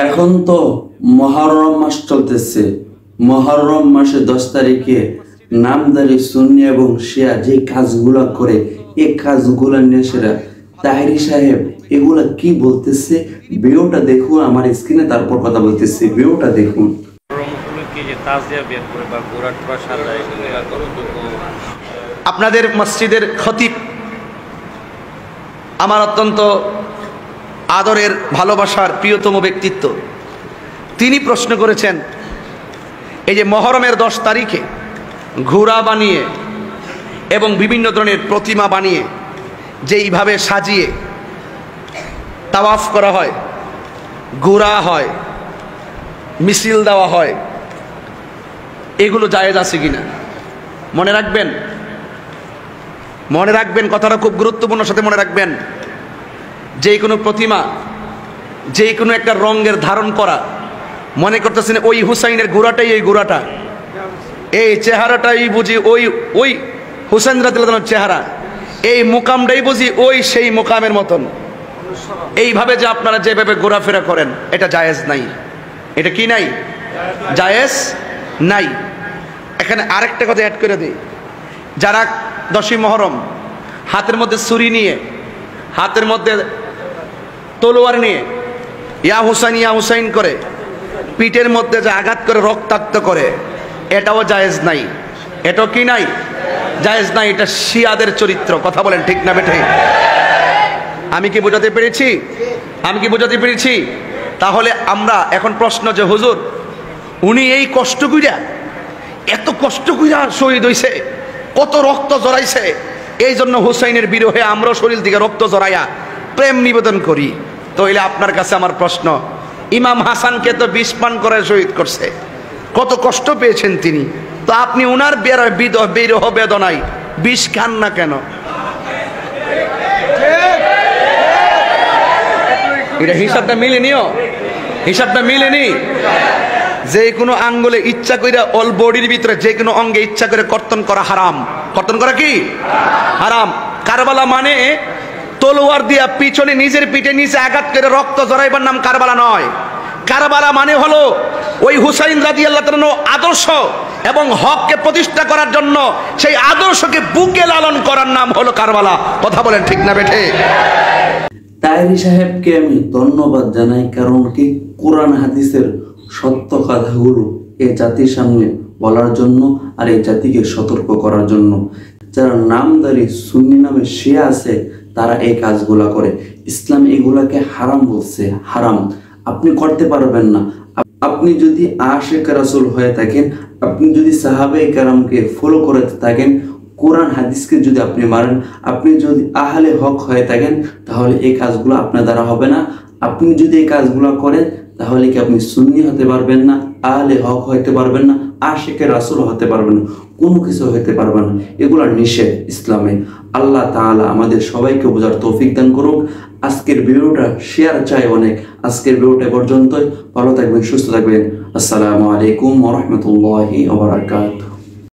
এখন তো মহরম মাস চলতেছে। মহরম মাসে 10 তারিখে নামদারি সুন্নি এবং শিয়া যে কাজগুলা করে, এই কাজগুলা নিয়ে সেরা তাহেরি সাহেব এগুলা কি বলতেছে, ভিডিওটা দেখুন আমার স্ক্রিনে, তারপর কথা বলতেছি, ভিডিওটা দেখুন। আপনাদের মসজিদের খতিব, আমার অত্যন্ত আদরের ভালোবাসার প্রিয়তম ব্যক্তিত্ব, তিনি প্রশ্ন করেছেন এই যে মহরমের 10 তারিখে ঘোড়া বানিয়ে এবং বিভিন্ন ধরনের প্রতিমা বানিয়ে যেইভাবে সাজিয়ে তাওয়াফ করা হয়, ঘোড়া হয়, মিছিল দেওয়া হয়, এগুলো জায়েজ আছে কিনা? মনে রাখবেন, মনে রাখবেন, কথাটা খুব গুরুত্বপূর্ণ, সাথে মনে রাখবেন, যে কোনো প্রতিমা, যে কোনো একটা রঙের ধারণ করা, মনে করতেছেন ওই হুসাইনের ঘোড়াটাই এই ঘোড়াটা, এই চেহারাটাই বুঝি ওই ওই হুসাইন রাদিয়াল্লাহু আনহুর চেহারা, এই মুকামটাই বুঝি ওই সেই মুকামের মতন, এইভাবে যে আপনারা যেভাবে ঘোরাফেরা করেন, এটা জায়েজ নাই। এটা কি নাই? জায়েজ নাই। এখানে আরেকটা কথা অ্যাড করে দিই, যারা 10ই মহরম হাতের মধ্যে ছুরি নিয়ে, হাতের মধ্যে তলোয়ার নিয়ে ইয়া হুসাইন করে পিঠের মধ্যে যে আঘাত করে রক্তাক্ত করে, এটাও জায়েজ নাই। এটাও কি নাই? জায়েজ নাই। এটা শিয়াদের চরিত্র। কথা বলেন ঠিক না বেঠে? আমি কি বোঝাতে পেরেছি? আমি কি বোঝাতে পেরেছি? তাহলে আমরা এখন প্রশ্ন যে হুজুর, উনি এই কষ্ট কইরা, এত কষ্ট কইরা শহীদ হইছে, কত রক্ত জড়াইছে, এই জন্য হুসাইনের বিরহে আমরাও শরীর দিকে রক্ত জড়াইয়া প্রেম নিবেদন করি। তাহলে আপনার কাছে আমার প্রশ্ন, ইমাম হাসানকে তো বিষ পান করে শহীদ করছে, কত কষ্ট পেয়েছেন তিনি, তো আপনি উনার বিরহ বেদনায় বিষ খান না কেন? এটা হিসাবটা মিলেনিও, হিসাবটা মিলেনি। যে কোনো আঙ্গুলে ইচ্ছা করে, অল বডির ভিতরে যে কোনো অঙ্গে ইচ্ছা করে কর্তন করা হারাম। কর্তন করা কি হারাম? কারবালা মানে তলোয়ার দিয়া পিছনে নিজের পিঠে নিচে আঘাত করে রক্ত জড়াইবার নাম কারবালা নয়। কারবালা মানে হলো ওই হুসাইন রাদিয়াল্লাহু তাআলা আদর্শ এবং হককে প্রতিষ্ঠা করার জন্য সেই আদর্শকে বুকে লালন করার নাম হলো কারবালা। কথা বলেন ঠিক না বেঠে? তাহেরি সাহেবকে আমি ধন্যবাদ জানাই, কারণ কি কোরআন হাদিসের সত্য কথাগুলো এই জাতির সামনে বলার জন্য আর এই জাতিকে সতর্ক করার জন্য। যারা নামদারি সুন্নি নামে শিয়া আছে, তারা এই কাজগুলা করে। ইসলাম এগুলাকে হারাম বলছে, হারাম, আপনি করতে পারবেন না। আপনি যদি আশিক রাসূল হয়ে থাকেন, আপনি যদি সাহাবায়ে কেরামকে ফলো করে থাকেন, কোরআন হাদিসকে যদি আপনি মানেন, আপনি যদি আহলে হক হয়ে থাকেন, তাহলে এই কাজগুলো আপনার দ্বারা হবে না। আপনি যদি এই কাজগুলো করেন, তাহলে কি আপনি সুন্নি হতে পারবেন না, আহলে হক হতে পারবেন না, আশিকে রাসূল হতে পারবেন না, কোনো কিছু হতে পারবেন না। এগুলো নিষেধ ইসলামে। আল্লাহ তাআলা আমাদের সবাইকে বোঝার তৌফিক দান করুক। আজকের ভিডিওটা শেয়ার চাই অনেক। আজকের ভিডিওটা পর্যন্তই। ভালো থাকবেন, সুস্থ থাকবেন। আসসালামু আলাইকুম ওয়া রাহমাতুল্লাহি ওয়া বারাকাতুহু।